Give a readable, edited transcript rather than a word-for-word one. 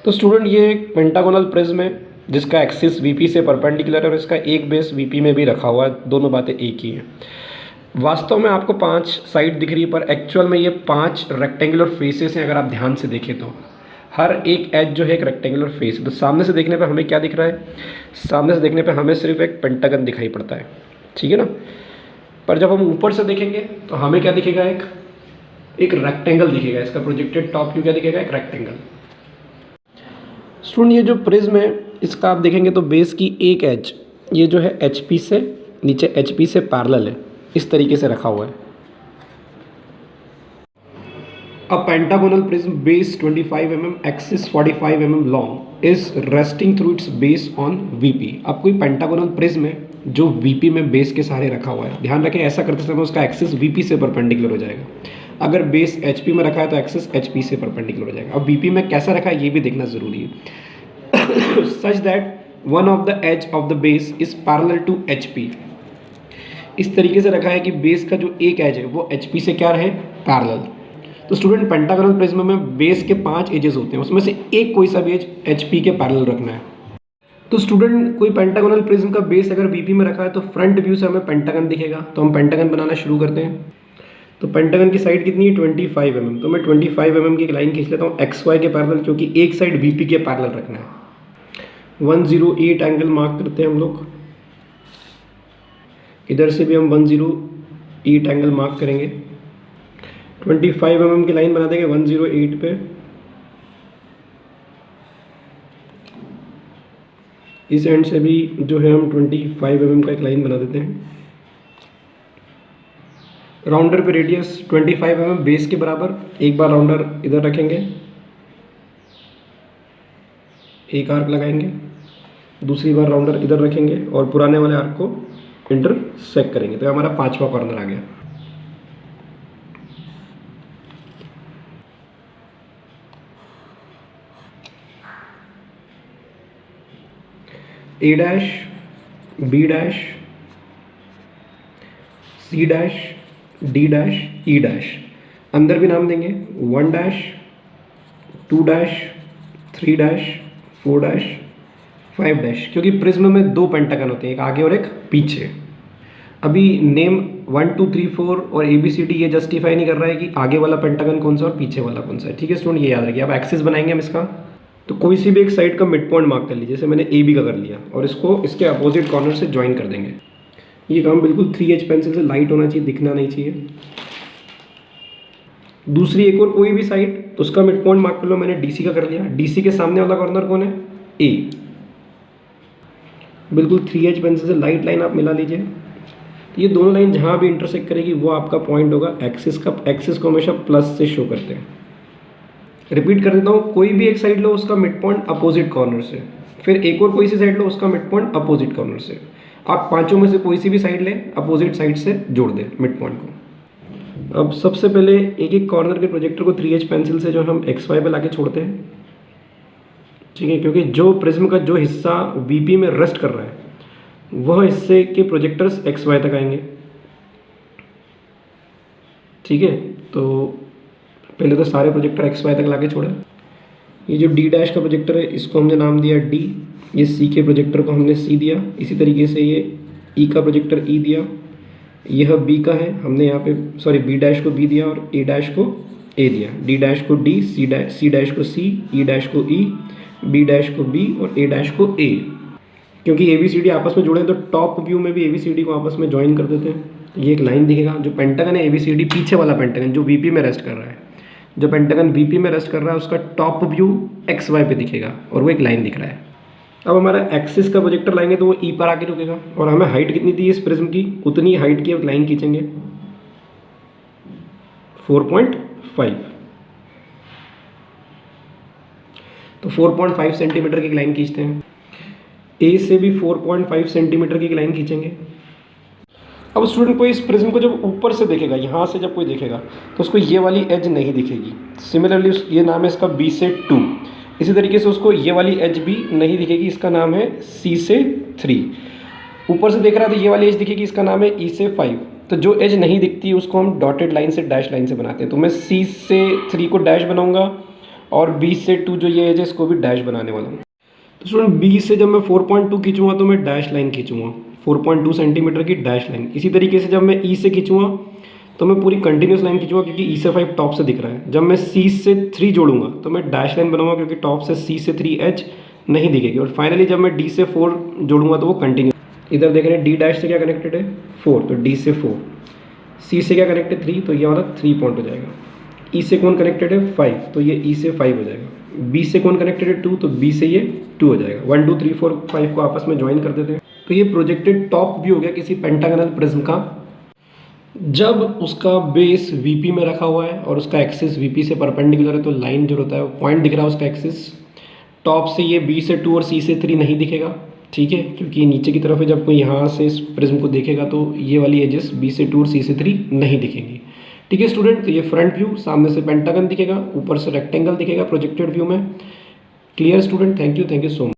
तो स्टूडेंट ये एक पेंटागोनल प्रिज्म है जिसका एक्सिस वीपी से परपेंडिकुलर है और इसका एक बेस वीपी में भी रखा हुआ है, दोनों बातें एक ही हैं। वास्तव में आपको 5 साइड दिख रही है पर एक्चुअल में ये 5 रेक्टेंगुलर फेसेस हैं। अगर आप ध्यान से देखें तो हर एक एज जो है एक रेक्टेंगुलर फेस है। तो सामने से देखने पर हमें क्या दिख रहा है? सामने से देखने पर हमें सिर्फ एक पेंटागन दिखाई पड़ता है, ठीक है ना। पर जब हम ऊपर से देखेंगे तो हमें क्या दिखेगा? एक रेक्टेंगल दिखेगा। इसका प्रोजेक्टेड टॉप व्यू क्या दिखेगा? एक रेक्टेंगल। स्टूडेंट ये जो प्रिज्म है इसका आप देखेंगे तो बेस की एक एज ये जो है HP से नीचे HP से पैरेलल है, इस तरीके से रखा हुआ है। A pentagonal prism base 25 mm, axis 45 mm long is resting through its base on VP। अब कोई पेंटागोनल प्रिज्म है जो VP में बेस के सहारे रखा हुआ है। ध्यान रखें ऐसा करते समय उसका एक्सिस VP से परपेंडिकुलर हो जाएगा। अगर बेस HP में रखा है तो एक्सिस HP से परपेंडिकुलर हो जाएगा। अब VP में कैसा रखा है ये भी देखना जरूरी है। Such that one of the edge of the base is parallel to HP। इस तरीके से रखा है कि बेस का जो एक एज है वो HP से क्या रहे? पैरेलल। तो स्टूडेंट पेंटागोनल प्रिज्म में बेस के 5 एजेस होते हैं, उसमें से एक कोई सा भी एज HP के पैरेलल रखना है। तो स्टूडेंट कोई पेंटागोनल प्रिज्म का बेस अगर VP में रखा है तो फ्रंट व्यू से हमें पेंटागन दिखेगा। तो हम पेंटागन बनाना शुरू करते हैं। तो पेंटागन की साइड कितनी है? 25 mm। तो मैं 25 mm की एक लाइन खींच लेता हूँ XY के पैरेलल, क्योंकि एक साइड VP के पैरेलल रखना है। 108 एंगल मार्क करते हैं हम लोग। इधर से भी हम 108 एंगल मार्क करेंगे। 25 mm की लाइन बना देंगे 108 पे। इस एंड से भी जो है हम 25 mm का एक लाइन बना देते हैं। राउंडर पे रेडियस 25 mm बेस के बराबर। एक बार राउंडर इधर रखेंगे, एक आर्क लगाएंगे, दूसरी बार राउंडर इधर रखेंगे और पुराने वाले आर्क को इंटरसेक्ट करेंगे। तो हमारा 5वां कॉर्नर आ गया। A dash, B dash, C dash, D dash, E dash. अंदर भी नाम देंगे 1 dash, 2 dash, 3 dash, 4 dash, 5 dash, क्योंकि प्रिज्म में 2 पेंटागन होते हैं, एक आगे और एक पीछे। अभी नेम 1 2 3 4 और ABCD ये जस्टिफाई नहीं कर रहा है कि आगे वाला पेंटागन कौन सा और पीछे वाला कौन सा है, ठीक है स्टूडेंट, ये याद रखिए। अब एक्सिस बनाएंगे हम इसका। तो कोई सी भी एक साइड का मिड पॉइंट मार्क कर लीजिए, जैसे मैंने AB का कर लिया, और इसको इसके अपोजिट कॉर्नर से ज्वाइन कर देंगे। ये काम बिल्कुल 3H पेंसिल से लाइट होना चाहिए, दिखना नहीं चाहिए। दूसरी एक और कोई भी साइड, तो उसका मिड पॉइंट मार्क कर लो। मैंने DC का कर लिया। DC के सामने वाला कॉर्नर कौन है? A। बिल्कुल 3H पेंसिल से लाइट लाइन आप मिला लीजिए। ये दोनों लाइन जहाँ भी इंटरसेक्ट करेगी वो आपका पॉइंट होगा। एक्सिस का एक्सिस को हमेशा प्लस से शो करते हैं। रिपीट कर देता हूँ, कोई भी एक साइड लो उसका मिड पॉइंट अपोजिट कॉर्नर से, फिर एक और कोई सी साइड लो उसका मिड पॉइंट अपोजिट कॉर्नर से। आप पांचों में से कोई सी भी साइड लें, अपोजिट साइड से जोड़ दें मिड पॉइंट को। अब सबसे पहले एक एक कॉर्नर के प्रोजेक्टर को 3H पेंसिल से जो हम XY पे लाके छोड़ते हैं, ठीक है, क्योंकि जो प्रिज्म का जो हिस्सा VP में रेस्ट कर रहा है वह हिस्से के प्रोजेक्टर्स XY तक आएंगे, ठीक है। तो पहले तो सारे प्रोजेक्टर XY तक लाके छोड़ा। ये जो D डैश का प्रोजेक्टर है इसको हमने नाम दिया D, ये C के प्रोजेक्टर को हमने C दिया। इसी तरीके से ये E का प्रोजेक्टर E दिया, यह B का है, हमने यहाँ पे B डैश को B दिया और A डैश को A दिया। D डैश को D, C डैश को C, E डैश को E, B डैश को B और A डैश को A। क्योंकि ABCD आपस में जुड़े हैं तो टॉप व्यू में भी ABCD को आपस में ज्वाइन कर देते हैं। ये एक लाइन दिखेगा। जो पेंटागन है ABCD, पीछे वाला पेंटागन जो VP में रेस्ट कर रहा है, जो पेंटागन VP में रेस्ट कर रहा है उसका टॉप व्यू XY पे दिखेगा और वो एक लाइन दिख रहा है। अब हमारा एक्सिस का प्रोजेक्टर लाएंगे तो वो E पर आके रुकेगा और हमें हाइट कितनी थी इस प्रिज्म की, उतनी हाइट की एक लाइन खींचेंगे 4.5। तो 4.5 सेंटीमीटर की एक लाइन खींचते हैं। A से भी 4.5 सेंटीमीटर की एक लाइन खींचेंगे। अब स्टूडेंट कोई इस प्रिज्म को जब ऊपर से देखेगा, यहाँ से जब कोई देखेगा तो उसको ये वाली एज नहीं दिखेगी। सिमिलरली ये नाम है इसका B से 2। इसी तरीके से उसको ये वाली एज भी नहीं दिखेगी, इसका नाम है C से 3। ऊपर से देख रहा है तो ये वाली एज दिखेगी, इसका नाम है E से 5। तो जो एज नहीं दिखती उसको हम डॉटेड लाइन से डैश लाइन से बनाते हैं। तो मैं C से 3 को डैश बनाऊंगा और बी से 2 जो ये एज है इसको भी डैश बनाने वाला हूँ। तो स्टूडेंट बी से जब मैं 4.2 खींचूंगा तो मैं डैश लाइन खींचूंगा, 4.2 सेंटीमीटर की डैश लाइन। इसी तरीके से जब मैं ई से खींचूंगा तो मैं पूरी कंटिन्यूस लाइन खींचूंगा क्योंकि ई से 5 टॉप से दिख रहा है। जब मैं सी से 3 जोड़ूंगा तो मैं डैश लाइन बनाऊंगा क्योंकि टॉप से सी से 3 एच नहीं दिखेगी। और फाइनली जब मैं डी से 4 जोड़ूंगा तो वो कंटिन्यू, इधर देख रहे हैं डी डैश से क्या कनेक्टेड है 4, तो डी से 4, सी से क्या कनेक्टेड 3, तो ये वाला 3 पॉइंट हो जाएगा। ई से कौन कनेक्टेड है 5, तो ये ई से 5 हो जाएगा। बी से कौन कनेक्टेड है 2, तो बी से ये 2 हो जाएगा। 1 2 3 4 5 को आपस में ज्वाइन कर देते हैं। तो ये प्रोजेक्टेड टॉप व्यू हो गया किसी पेंटागनल प्रिज्म का जब उसका बेस वीपी में रखा हुआ है और उसका एक्सिस वीपी से परपेंडिकुलर है। तो लाइन जो होता है वो पॉइंट दिख रहा है उसका एक्सिस। टॉप से ये बी से 2 और सी से 3 नहीं दिखेगा, ठीक है, क्योंकि नीचे की तरफ है। जब कोई यहाँ से इस प्रिज्म को देखेगा तो ये वाली एजेस बी से 2 और सी से 3 नहीं दिखेंगी, ठीक है स्टूडेंट। तो ये फ्रंट व्यू, सामने से पेंटागन दिखेगा, ऊपर से रेक्टेंगल दिखेगा प्रोजेक्टेड व्यू में। Clear student, thank you so much.